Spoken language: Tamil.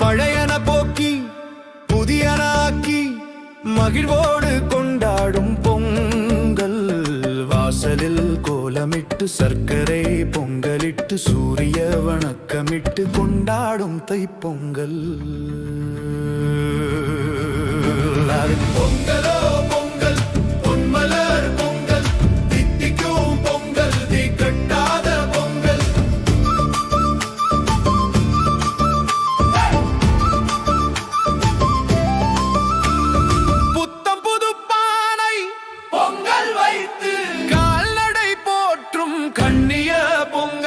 பழையன போக்கி புதியனாக்கி மகிழ்வோடு கொண்டாடும் பொங்கல். வாசலில் கோலமிட்டு சர்க்கரை பொங்கலிட்டு சூரிய வணக்கமிட்டு கொண்டாடும் தைப்பொங்கல். பொங்கலோ பொங்கல் பொன்மலர் பொங்கல் தித்திக்கும் பொங்கல் தீக்கட்டாத பொங்கல். புத்தம் புது பானை பொங்கல் வைத்து கால்நடை போற்றும் கண்ணிய பொங்கல்.